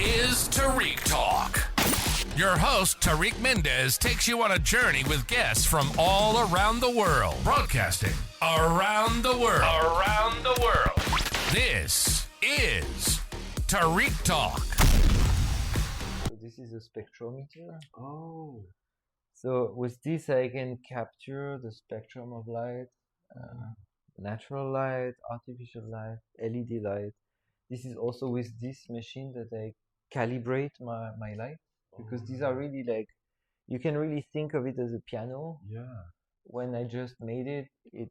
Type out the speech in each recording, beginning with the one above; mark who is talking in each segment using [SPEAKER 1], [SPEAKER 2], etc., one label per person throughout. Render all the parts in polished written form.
[SPEAKER 1] is Tariq Talk. Your host, Tariq Mendez, takes you on a journey with guests from all around the world. Broadcasting around the world. Around the world. This is Tariq Talk.
[SPEAKER 2] So this is a spectrometer. Oh. So with this I can capture the spectrum of light, natural light, artificial light, LED light. This is also with this machine that I calibrate my light, because these are really like, you can really think of it as a piano.
[SPEAKER 3] Yeah.
[SPEAKER 2] When I just made it, it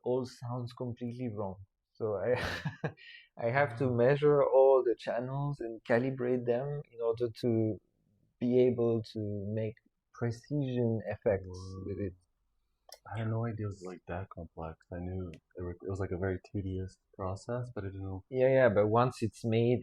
[SPEAKER 2] all sounds completely wrong. So I have to measure all the channels and calibrate them in order to be able to make precision effects with it.
[SPEAKER 3] I had no idea it was like that complex. I knew it was like a very tedious process, but I didn't know.
[SPEAKER 2] Yeah, but once it's made,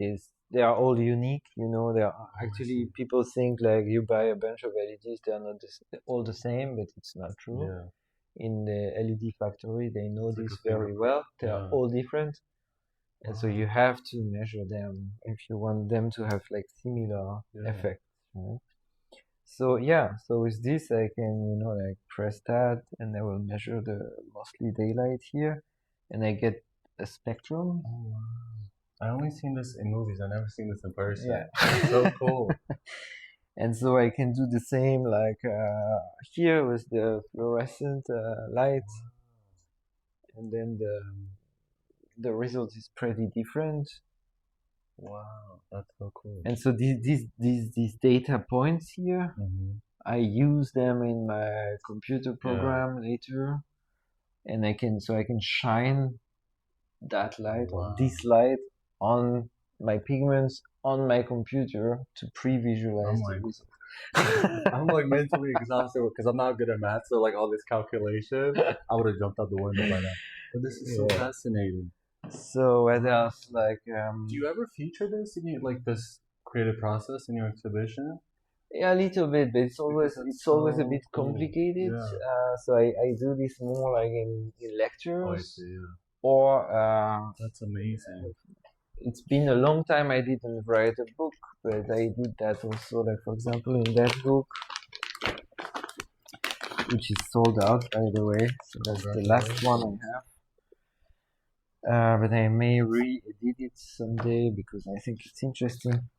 [SPEAKER 2] they are all unique. You know, they are actually, people think like you buy a bunch of LEDs, they are not all the same, but it's not true.
[SPEAKER 3] Yeah.
[SPEAKER 2] In the LED factory, they know
[SPEAKER 3] It's like
[SPEAKER 2] this
[SPEAKER 3] a
[SPEAKER 2] very well. They are
[SPEAKER 3] Yeah.
[SPEAKER 2] all different, and so you have to measure them if you want them to have like similar effects. Right? So so with this I can, like press that, and I will measure the mostly daylight here, and I get a spectrum.
[SPEAKER 3] Oh, wow. I only seen this in movies. I never seen this in person.
[SPEAKER 2] Yeah.
[SPEAKER 3] It's so cool.
[SPEAKER 2] And so I can do the same like here with the fluorescent light, and then the result is pretty different.
[SPEAKER 3] Wow, that's so cool.
[SPEAKER 2] And so these data points here, I use them in my computer program later, and I can shine that light or this light on my pigments on my computer to pre-visualize the result.
[SPEAKER 3] I'm like mentally exhausted because I'm not good at math, so like all this calculation, I would have jumped out the window by now. But this is so fascinating.
[SPEAKER 2] So what else? Like,
[SPEAKER 3] do you ever feature this in like this creative process in your exhibition?
[SPEAKER 2] Yeah, a little bit, but it's always a bit complicated. So I do this more like in lectures.
[SPEAKER 3] Oh, I see, yeah.
[SPEAKER 2] Or
[SPEAKER 3] that's amazing.
[SPEAKER 2] It's been a long time I didn't write a book, but I did that also. Like, for example, in that book, which is sold out, by the way. So that's the last one I have. But I may re-edit it someday because I think it's interesting.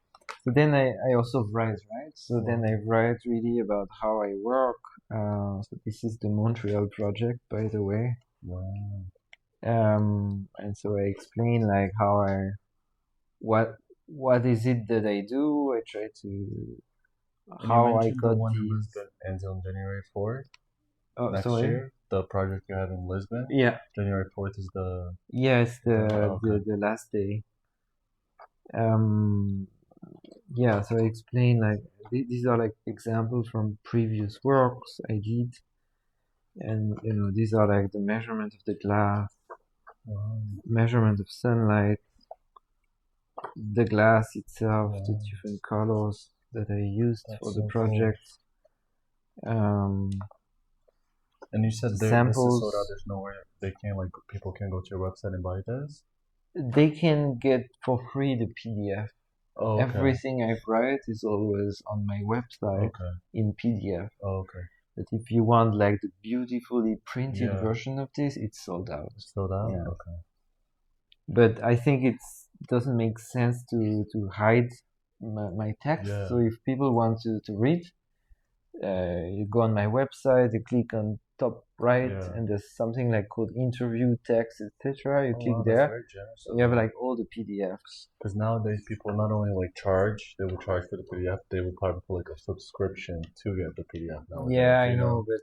[SPEAKER 2] So then I also write, right? So then I write really about how I work. So this is the Montreal project, by the way.
[SPEAKER 3] Wow.
[SPEAKER 2] And so I explain like what is it that I do. I try to how I got
[SPEAKER 3] the one in Lisbon ends on January 4th. Next year, the project you have in Lisbon.
[SPEAKER 2] Yeah.
[SPEAKER 3] January 4th is the.
[SPEAKER 2] Yes, the last day. So I explain like these are like examples from previous works I did, and these are like the measurement of the glass, measurement of sunlight, the glass itself, the different colors that I used for the project.
[SPEAKER 3] And you said
[SPEAKER 2] samples.
[SPEAKER 3] This is sold out. There's nowhere people can go to your website and buy this.
[SPEAKER 2] They can get for free the PDF.
[SPEAKER 3] Oh, okay.
[SPEAKER 2] Everything I write is always on my website in PDF.
[SPEAKER 3] Oh, okay.
[SPEAKER 2] But if you want like the beautifully printed version of this, it's sold out.
[SPEAKER 3] Sold out?
[SPEAKER 2] Yeah.
[SPEAKER 3] Okay.
[SPEAKER 2] But I think it doesn't make sense to hide my text.
[SPEAKER 3] Yeah.
[SPEAKER 2] So if people want to read, you go on my website, you click on top right, and there's something like called interview text, etc. You click there. You have like all the PDFs.
[SPEAKER 3] Because nowadays people not only like charge, they will charge for the PDF, they will probably put like a subscription to get the PDF nowadays.
[SPEAKER 2] Yeah, I know, but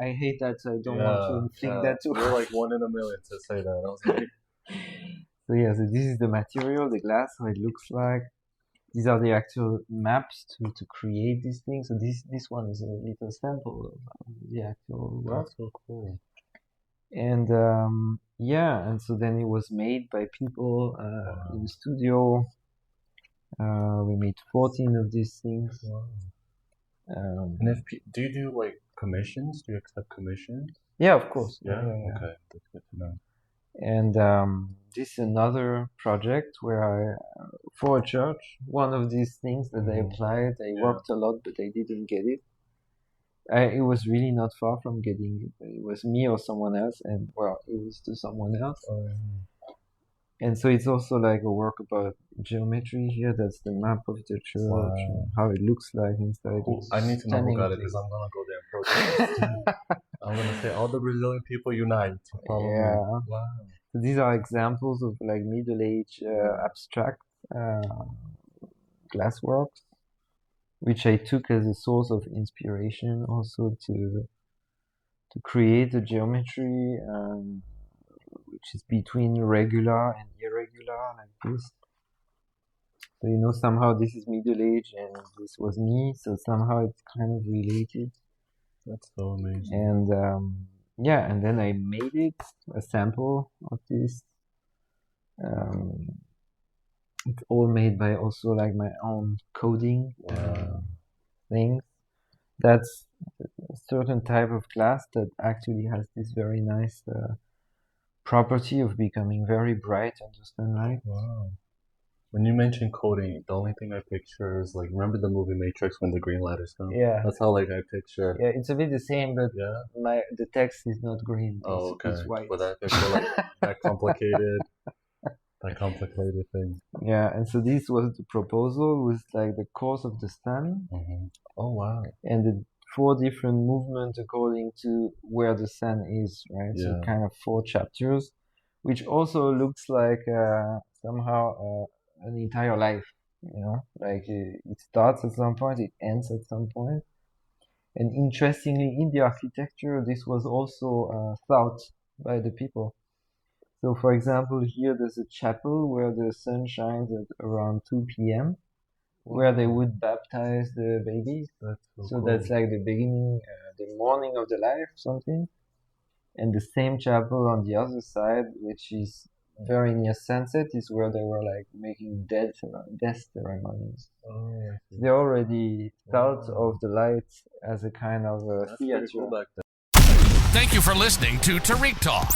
[SPEAKER 2] I hate that, so I don't want to inflict that too.
[SPEAKER 3] You're like one in a million to say that. I was like...
[SPEAKER 2] So this is the material, the glass, how it looks like. These are the actual maps to create these things. So this one is a little sample of the actual work.
[SPEAKER 3] That's so cool.
[SPEAKER 2] And and so then it was made by people in the studio. We made 14 of these things.
[SPEAKER 3] Wow. And do you do like commissions? Do you accept commissions?
[SPEAKER 2] Yeah, of course.
[SPEAKER 3] Yeah. Okay, that's good to know.
[SPEAKER 2] And this is another project where for a church, one of these things that I applied, I worked a lot, but I didn't get it. It was really not far from getting it. It was me or someone else, and well, it was to someone else. And so it's also like a work about geometry here. That's the map of the church, and how it looks like inside.
[SPEAKER 3] I need to know who got it because I'm gonna go there and protest. I'm gonna say all the Brazilian people unite. Follow me. Wow.
[SPEAKER 2] So these are examples of like Middle Age abstract glassworks, which I took as a source of inspiration also to create a geometry which is between regular and irregular, like this. So somehow this is Middle Age and this was me, so somehow it's kind of related.
[SPEAKER 3] That's so amazing.
[SPEAKER 2] And and then I made it, a sample of this. It's all made by also like my own coding things. That's a certain type of glass that actually has this very nice property of becoming very bright under sunlight.
[SPEAKER 3] Wow. When you mention coding, the only thing I picture is like, remember the movie Matrix when the green letters come?
[SPEAKER 2] Yeah.
[SPEAKER 3] That's how like I picture.
[SPEAKER 2] Yeah, it's a bit the same, but the text is not green.
[SPEAKER 3] Oh, okay.
[SPEAKER 2] It's white.
[SPEAKER 3] But I picture like that complicated thing.
[SPEAKER 2] Yeah, and so this was the proposal with like the course of the sun.
[SPEAKER 3] Oh wow.
[SPEAKER 2] And the 4 different movements according to where the sun is, right?
[SPEAKER 3] Yeah.
[SPEAKER 2] So kind of 4 chapters, which also looks like somehow an entire life, like it starts at some point, it ends at some point. And interestingly, in the architecture, this was also thought by the people. So for example, here there's a chapel where the sun shines at around 2 p.m. where they would baptize the babies.
[SPEAKER 3] That's
[SPEAKER 2] So
[SPEAKER 3] cool.
[SPEAKER 2] that's like the beginning, the morning of the life, something. And the same chapel on the other side, which is very near sunset, is where they were like making death ceremonies.
[SPEAKER 3] Oh,
[SPEAKER 2] They already thought of the light as a kind of
[SPEAKER 3] that's pretty
[SPEAKER 2] theater.
[SPEAKER 3] cool back then.
[SPEAKER 1] Thank you for listening to Tariq Talk.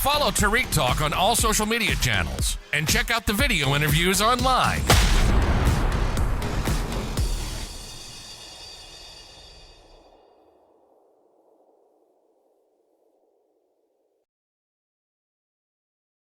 [SPEAKER 1] Follow Tariq Talk on all social media channels and check out the video interviews online.